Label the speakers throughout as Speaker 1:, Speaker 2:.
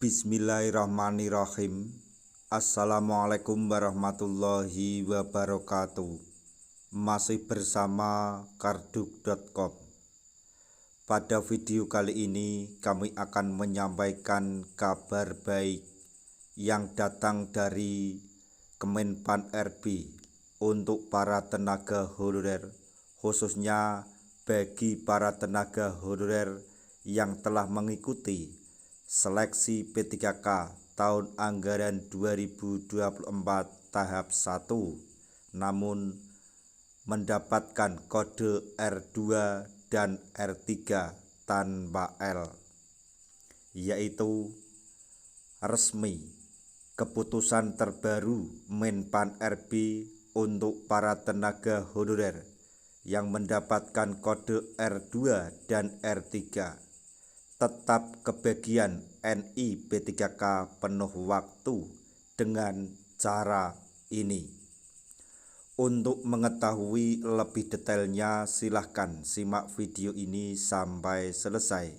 Speaker 1: Bismillahirrahmanirrahim. Assalamualaikum warahmatullahi wabarakatuh. Masih bersama karduk.com. Pada video kali ini kami akan menyampaikan kabar baik yang datang dari Kemenpan RB untuk para tenaga honorer, khususnya bagi para tenaga honorer yang telah mengikuti seleksi P3K tahun anggaran 2024 tahap 1 namun mendapatkan kode R2 dan R3 tanpa L, yaitu resmi keputusan terbaru Menpan RB untuk para tenaga honorer yang mendapatkan kode R2 dan R3 tetap kebagian NI P3K penuh waktu dengan cara ini. Untuk mengetahui lebih detailnya silahkan simak video ini sampai selesai.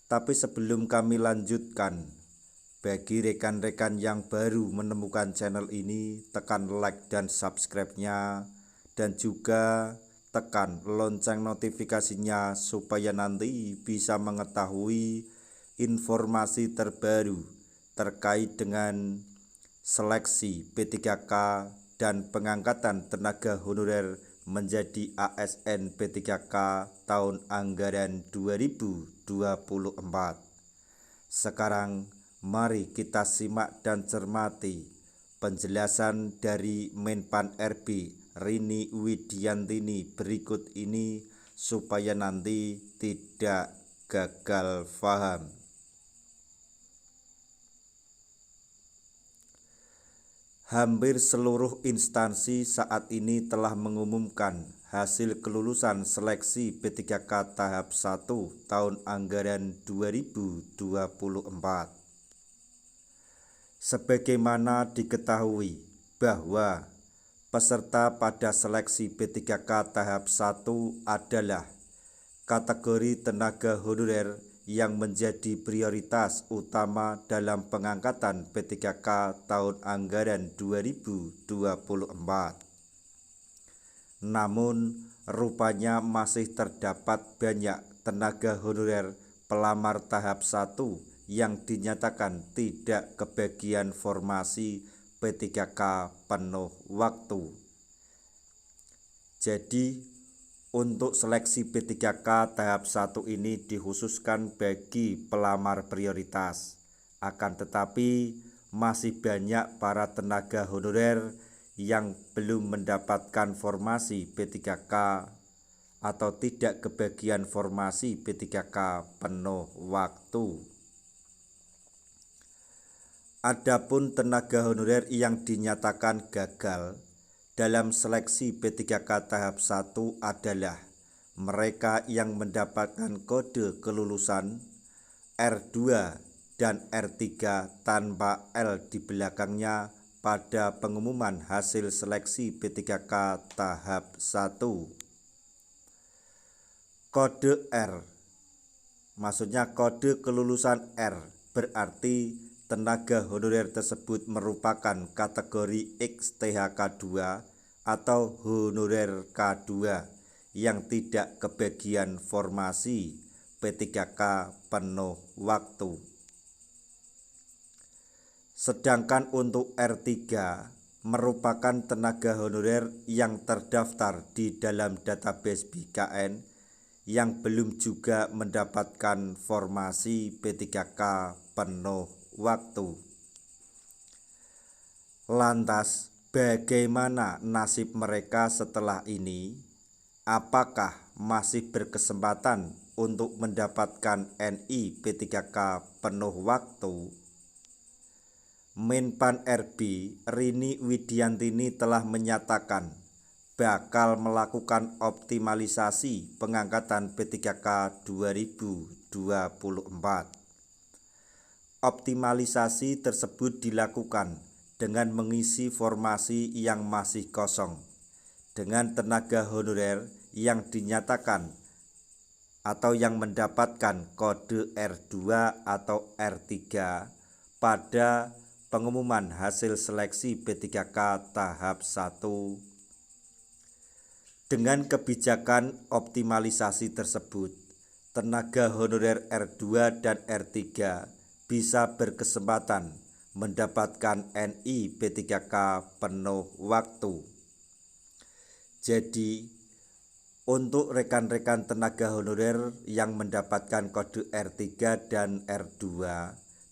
Speaker 1: Tapi sebelum kami lanjutkan, bagi rekan-rekan yang baru menemukan channel ini, tekan like dan subscribe-nya, dan juga tekan lonceng notifikasinya supaya nanti bisa mengetahui informasi terbaru terkait dengan seleksi P3K dan pengangkatan tenaga honorer menjadi ASN P3K tahun anggaran 2024. Sekarang mari kita simak dan cermati penjelasan dari Menpan RB Rini Widiantini berikut ini supaya nanti tidak gagal paham. Hampir seluruh instansi saat ini telah mengumumkan hasil kelulusan seleksi P3K tahap 1 tahun anggaran 2024. Sebagaimana diketahui bahwa peserta pada seleksi P3K tahap 1 adalah kategori tenaga honorer yang menjadi prioritas utama dalam pengangkatan P3K tahun anggaran 2024. Namun, rupanya masih terdapat banyak tenaga honorer pelamar tahap 1 yang dinyatakan tidak kebagian formasi P3K penuh waktu. Jadi untuk seleksi P3K tahap 1 ini dikhususkan bagi pelamar prioritas. Akan tetapi masih banyak para tenaga honorer yang belum mendapatkan formasi P3K atau tidak kebagian formasi P3K penuh waktu. Adapun tenaga honorer yang dinyatakan gagal dalam seleksi P3K tahap 1 adalah mereka yang mendapatkan kode kelulusan R2 dan R3 tanpa L di belakangnya pada pengumuman hasil seleksi P3K tahap 1. Kode R, maksudnya kode kelulusan R, berarti tenaga honorer tersebut merupakan kategori XTHK2 atau honorer K2 yang tidak kebagian formasi P3K penuh waktu. Sedangkan untuk R3 merupakan tenaga honorer yang terdaftar di dalam database BKN yang belum juga mendapatkan formasi P3K penuh waktu. Lantas, bagaimana nasib mereka setelah ini? Apakah masih berkesempatan untuk mendapatkan NI P3K penuh waktu? Menpan RB Rini Widiantini telah menyatakan bakal melakukan optimalisasi pengangkatan P3K 2024. Optimalisasi tersebut dilakukan dengan mengisi formasi yang masih kosong dengan tenaga honorer yang dinyatakan atau yang mendapatkan kode R2 atau R3 pada pengumuman hasil seleksi P3K tahap 1. Dengan kebijakan optimalisasi tersebut, tenaga honorer R2 dan R3 bisa berkesempatan mendapatkan NI P3K penuh waktu. Jadi, untuk rekan-rekan tenaga honorer yang mendapatkan kode R3 dan R2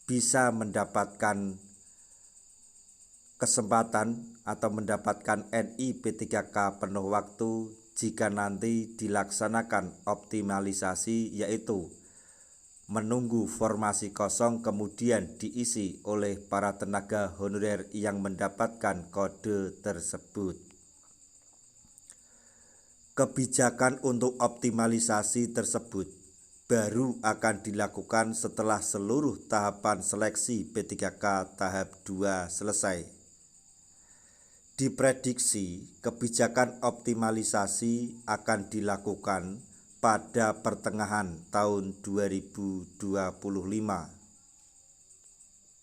Speaker 1: bisa mendapatkan kesempatan atau mendapatkan NI P3K penuh waktu jika nanti dilaksanakan optimalisasi, yaitu menunggu formasi kosong kemudian diisi oleh para tenaga honorer yang mendapatkan kode tersebut. Kebijakan untuk optimalisasi tersebut baru akan dilakukan setelah seluruh tahapan seleksi P3K tahap 2 selesai. Diprediksi kebijakan optimalisasi akan dilakukan pada pertengahan tahun 2025.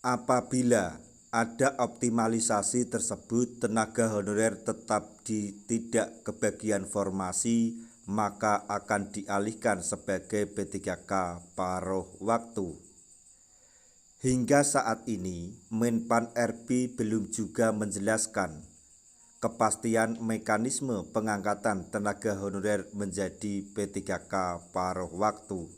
Speaker 1: Apabila ada optimalisasi tersebut, tenaga honorer tetap tidak kebagian formasi, maka akan dialihkan sebagai P3K paruh waktu. Hingga saat ini, Menpan RB belum juga menjelaskan kepastian mekanisme pengangkatan tenaga honorer menjadi P3K paruh waktu.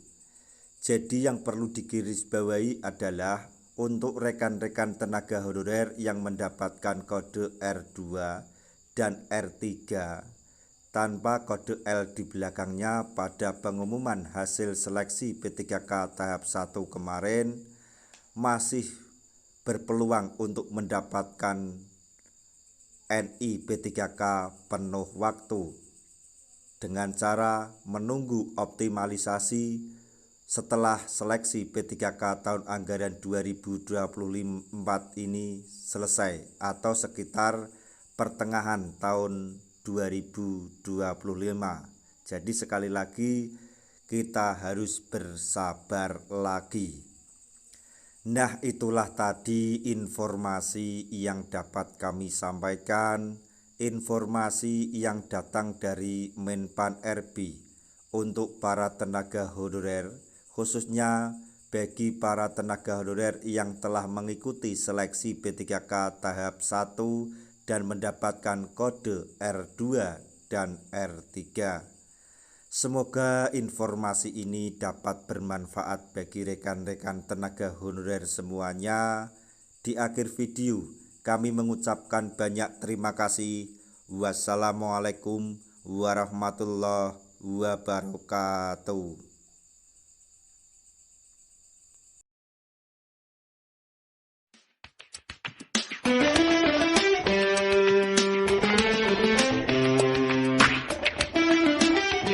Speaker 1: Jadi yang perlu digarisbawahi adalah untuk rekan-rekan tenaga honorer yang mendapatkan kode R2 dan R3 tanpa kode L di belakangnya pada pengumuman hasil seleksi P3K tahap 1 kemarin masih berpeluang untuk mendapatkan NI P3K penuh waktu dengan cara menunggu optimalisasi setelah seleksi P3K tahun anggaran 2024 ini selesai atau sekitar pertengahan tahun 2025. Jadi sekali lagi kita harus bersabar lagi. Nah, itulah tadi informasi yang dapat kami sampaikan, informasi yang datang dari Menpan RB untuk para tenaga honorer, khususnya bagi para tenaga honorer yang telah mengikuti seleksi P3K tahap 1 dan mendapatkan kode R2 dan R3. Semoga informasi ini dapat bermanfaat bagi rekan-rekan tenaga honorer semuanya. Di akhir video, kami mengucapkan banyak terima kasih. Wassalamualaikum warahmatullahi wabarakatuh.